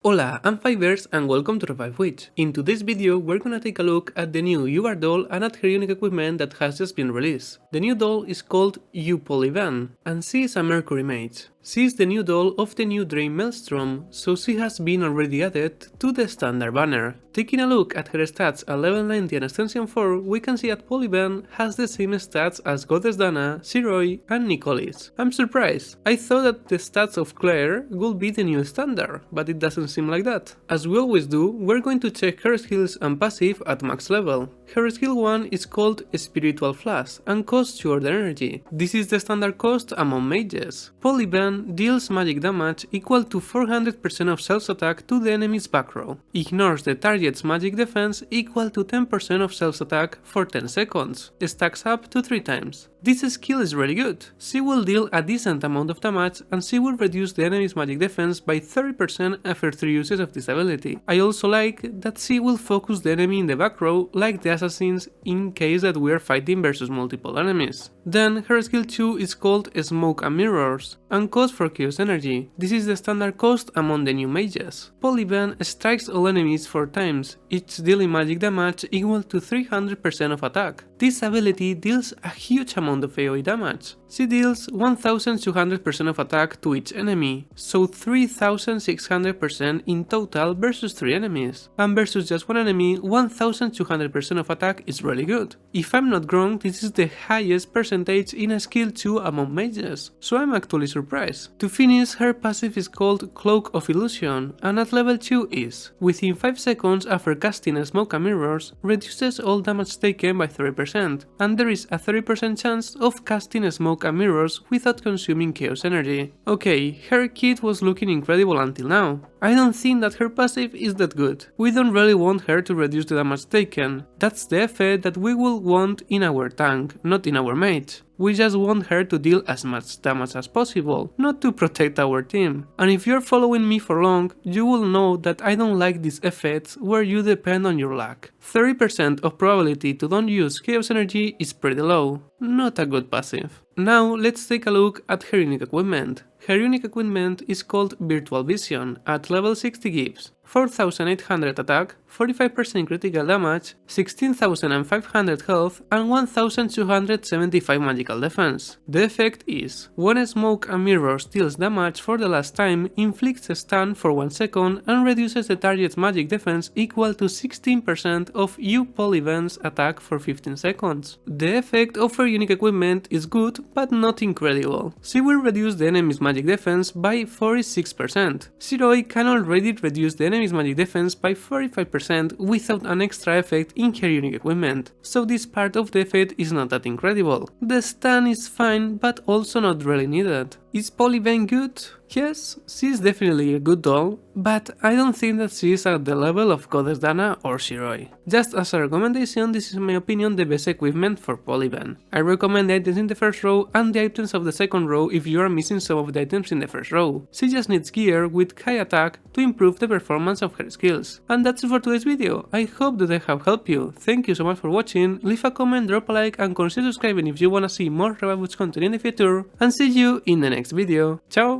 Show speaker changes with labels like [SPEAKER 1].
[SPEAKER 1] Hola, I'm Fibers and welcome to Revive Witch. In today's video, we're gonna take a look at the new UR doll and at her unique equipment that has just been released. The new doll is called U-Pollyben, and she is a Mercury mage. She is the new doll of the new Drain Maelstrom, so she has been already added to the standard banner. Taking a look at her stats at level 90 and extension 4, we can see that Pollyben has the same stats as Goddess Dana, Shiroi and Nicolis. I'm surprised. I thought that the stats of Claire would be the new standard, but it doesn't seem like that. As we always do, we're going to check her skills and passive at max level. Her skill 1 is called Spiritual Flash and costs 2 order energy. This is the standard cost among mages. Pollyben deals magic damage equal to 400% of self attack to the enemy's back row. Ignores the target's magic defense equal to 10% of self attack for 10 seconds. Stacks up to 3 times. This skill is really good. She will deal a decent amount of damage and she will reduce the enemy's magic defense by 30% after 3 uses of this ability. I also like that she will focus the enemy in the back row like the assassins in case that we are fighting versus multiple enemies. Then her skill 2 is called Smoke and Mirrors and costs 4 chaos energy. This is the standard cost among the new mages. Pollyben strikes all enemies 4 times, each dealing magic damage equal to 300% of attack. This ability deals a huge amount of AoE damage. She deals 1200% of attack to each enemy, so 3600% in total versus 3 enemies. And versus just one enemy, 1200% of attack is really good. If I'm not wrong, this is the highest percentage in a skill 2 among mages, so I'm actually surprised. To finish, her passive is called Cloak of Illusion, and at level 2 is, within 5 seconds after casting Smoke and Mirrors, reduces all damage taken by 30%, and there is a 30% chance of casting Smoke and Mirrors without consuming chaos energy. Okay, her kit was looking incredible until now. I don't think that her passive is that good. We don't really want her to reduce the damage taken. That's the effect that we will want in our tank, not in our mage. We just want her to deal as much damage as possible, not to protect our team. And if you're following me for long, you will know that I don't like these effects where you depend on your luck. 30% of probability to don't use chaos energy is pretty low. Not a good passive. Now let's take a look at her unique equipment. Her unique equipment is called Virtual Vision, at level 60 gives 4800 attack, 45% critical damage, 16500 health and 1275 magical defense. The effect is, when Smoke and Mirrors deals damage for the last time, inflicts a stun for 1 second and reduces the target's magic defense equal to 16% of U-Pollyben's attack for 15 seconds. The effect of her unique equipment is good but not incredible. She will reduce the enemy's magic defense by 46%. Shiroi can already reduce the enemy's magic defense by 45% without an extra effect in her unique equipment, so this part of the effect is not that incredible. The stun is fine but also not really needed. Is Pollyben good? Yes, she is definitely a good doll, but I don't think that she is at the level of Goddess Dana or Shiroi. Just as a recommendation, this is in my opinion the best equipment for Pollyben. I recommend the items in the first row and the items of the second row if you are missing some of the items in the first row. She just needs gear with high attack to improve the performance of her skills. And that's it for today's video. I hope that I have helped you. Thank you so much for watching, leave a comment, drop a like and consider subscribing if you wanna see more Revive Witch content in the future, and see you in the next video. Ciao!